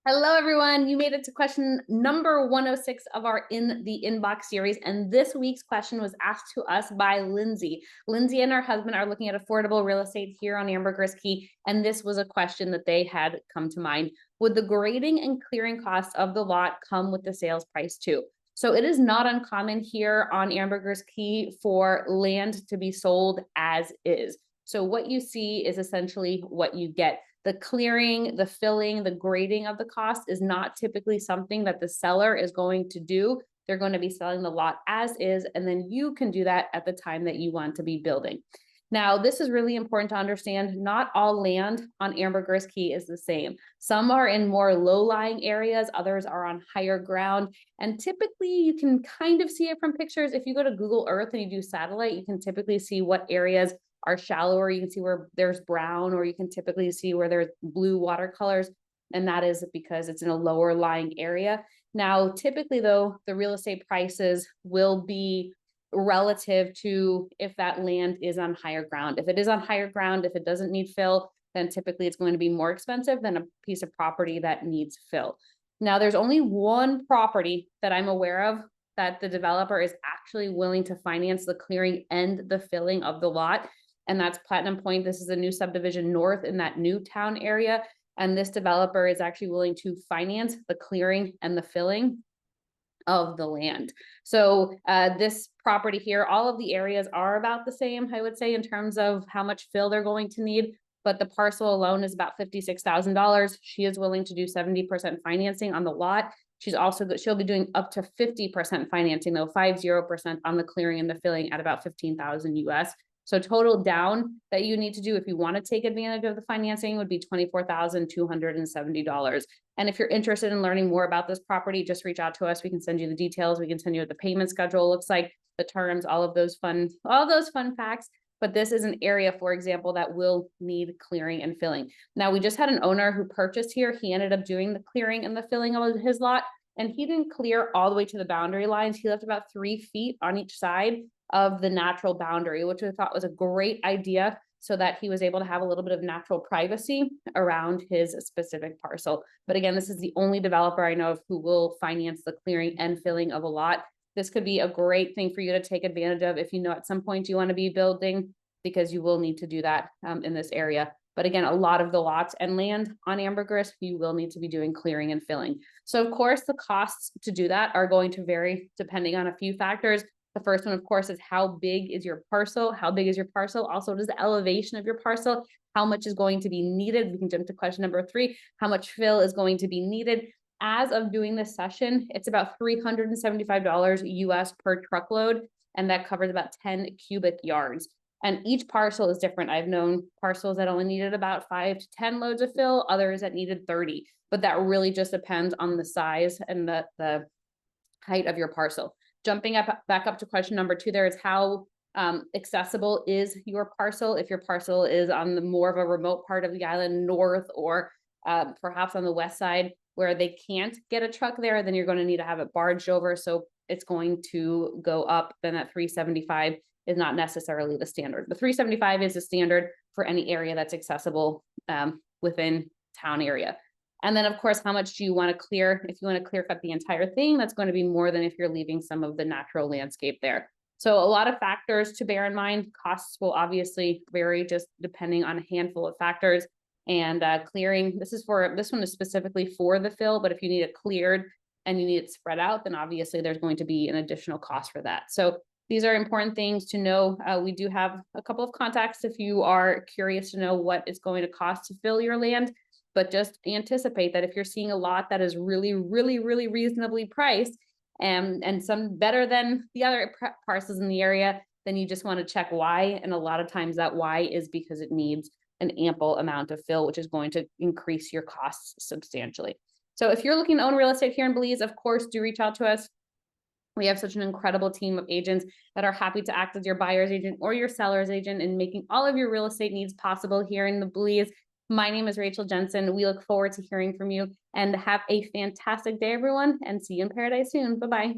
Hello, everyone. You made it to question number 106 of our In the Inbox series. And this week's question was asked to us by Lindsay. Lindsay and her husband are looking at affordable real estate here on Ambergris Caye. And this was a question that they had come to mind. Would the grading and clearing costs of the lot come with the sales price too? So it is not uncommon here on Ambergris Caye for land to be sold as is. So what you see is essentially what you get. The clearing, the filling, the grading of the cost is not typically something that the seller is going to do. They're going to be selling the lot as is, and then you can do that at the time that you want to be building. Now, this is really important to understand. Not all land on Ambergris Caye is the same. Some are in more low-lying areas, others are on higher ground. And typically you can kind of see it from pictures. If you go to Google Earth and you do satellite, you can typically see what areas are shallower. You can see where there's brown, or you can typically see where there's blue watercolors. And that is because it's in a lower lying area. Now, typically though, the real estate prices will be relative to if that land is on higher ground. If it is on higher ground, if it doesn't need fill, then typically it's going to be more expensive than a piece of property that needs fill. Now, there's only one property that I'm aware of that the developer is actually willing to finance the clearing and the filling of the lot, and that's Platinum Point. This is a new subdivision north in that new town area. And this developer is actually willing to finance the clearing and the filling of the land. So this property here, all of the areas are about the same, I would say, in terms of how much fill they're going to need. But the parcel alone is about $56,000. She is willing to do 70% financing on the lot. She'll be doing up to 50% financing, though 50% on the clearing and the filling at about 15,000 US. So total down that you need to do if you want to take advantage of the financing would be $24,270. And if you're interested in learning more about this property, just reach out to us. We can send you the details. We can send you what the payment schedule looks like, the terms, all those fun facts. But this is an area, for example, that will need clearing and filling. Now, we just had an owner who purchased here. He ended up doing the clearing and the filling of his lot, and he didn't clear all the way to the boundary lines. He left about 3 feet on each side of the natural boundary, which I thought was a great idea, so that he was able to have a little bit of natural privacy around his specific parcel. But again, this is the only developer I know of who will finance the clearing and filling of a lot. This could be a great thing for you to take advantage of if you know at some point you want to be building, because you will need to do that in this area. But again, a lot of the lots and land on Ambergris, you will need to be doing clearing and filling. So of course, the costs to do that are going to vary depending on a few factors. The first one, of course, is how big is your parcel? How big is your parcel? Also, what is the elevation of your parcel? How much is going to be needed? We can jump to question number 3. How much fill is going to be needed? As of doing this session, it's about $375 US per truckload, and that covers about 10 cubic yards. And each parcel is different. I've known parcels that only needed about 5 to 10 loads of fill, others that needed 30. But that really just depends on the size and the height of your parcel. Jumping back up to question number 2, there is how accessible is your parcel. If your parcel is on the more of a remote part of the island, north, or perhaps on the west side where they can't get a truck there, then you're going to need to have it barged over. So it's going to go up. Then that 375 is not necessarily the standard. The 375 is the standard for any area that's accessible within town area. And then, of course, how much do you want to clear? If you want to clear cut the entire thing, that's going to be more than if you're leaving some of the natural landscape there. So a lot of factors to bear in mind. Costs will obviously vary just depending on a handful of factors. And clearing, this one is specifically for the fill, but if you need it cleared and you need it spread out, then obviously there's going to be an additional cost for that. So these are important things to know. We do have a couple of contacts if you are curious to know what it's going to cost to fill your land. But just anticipate that if you're seeing a lot that is really, really, really reasonably priced and some better than the other parcels in the area, then you just want to check why. And a lot of times that why is because it needs an ample amount of fill, which is going to increase your costs substantially. So if you're looking to own real estate here in Belize, of course, do reach out to us. We have such an incredible team of agents that are happy to act as your buyer's agent or your seller's agent in making all of your real estate needs possible here in the Belize. My name is Rachel Jensen. We look forward to hearing from you, and have a fantastic day, everyone, and see you in paradise soon. Bye-bye.